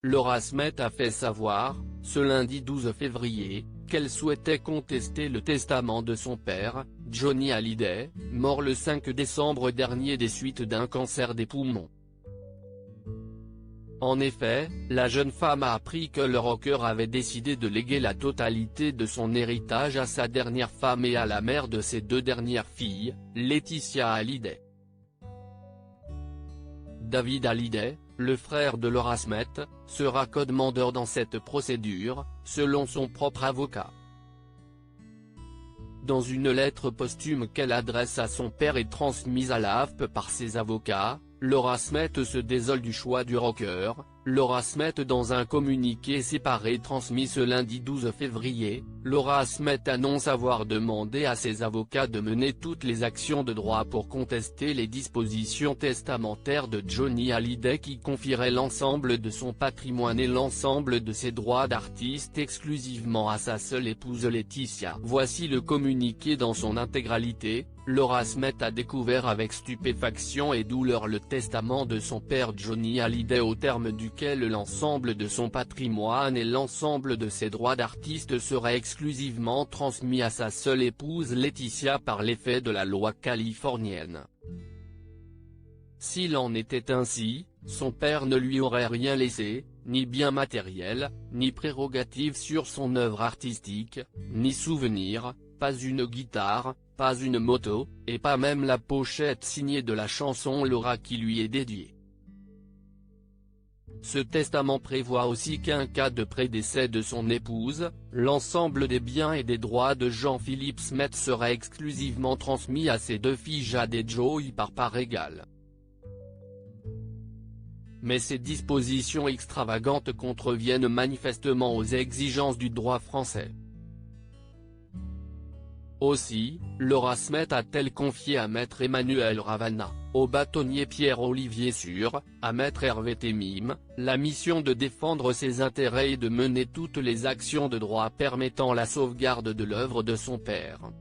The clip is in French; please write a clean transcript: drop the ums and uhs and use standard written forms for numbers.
Laura Smet a fait savoir, ce lundi 12 février, qu'elle souhaitait contester le testament de son père, Johnny Hallyday, mort le 5 décembre dernier des suites d'un cancer des poumons. En effet, la jeune femme a appris que le rocker avait décidé de léguer la totalité de son héritage à sa dernière femme et à la mère de ses deux dernières filles, Laetitia Hallyday. David Hallyday, le frère de Laura Smet, sera co-demandeur dans cette procédure, selon son propre avocat. Dans une lettre posthume qu'elle adresse à son père et transmise à la AFP par ses avocats, Laura Smet se désole du choix du rocker. Laura Smet dans un communiqué séparé transmis ce lundi 12 février, Laura Smet annonce avoir demandé à ses avocats de mener toutes les actions de droit pour contester les dispositions testamentaires de Johnny Hallyday qui confieraient l'ensemble de son patrimoine et l'ensemble de ses droits d'artiste exclusivement à sa seule épouse Laetitia. Voici le communiqué dans son intégralité. Laura Smet a découvert avec stupéfaction et douleur le testament de son père Johnny Hallyday au terme duquel l'ensemble de son patrimoine et l'ensemble de ses droits d'artiste seraient exclusivement transmis à sa seule épouse Laetitia par l'effet de la loi californienne. S'il en était ainsi, son père ne lui aurait rien laissé, ni bien matériel, ni prérogative sur son œuvre artistique, ni souvenir, pas une guitare, pas une moto, et pas même la pochette signée de la chanson Laura qui lui est dédiée. Ce testament prévoit aussi qu'en cas de prédécès de son épouse, l'ensemble des biens et des droits de Jean-Philippe Smet seraient exclusivement transmis à ses deux filles Jade et Joy par part égale. Mais ces dispositions extravagantes contreviennent manifestement aux exigences du droit français. Aussi, Laura Smet a-t-elle confié à maître Emmanuel Ravana, au bâtonnier Pierre-Olivier Sur, à maître Hervé Temim, la mission de défendre ses intérêts et de mener toutes les actions de droit permettant la sauvegarde de l'œuvre de son père.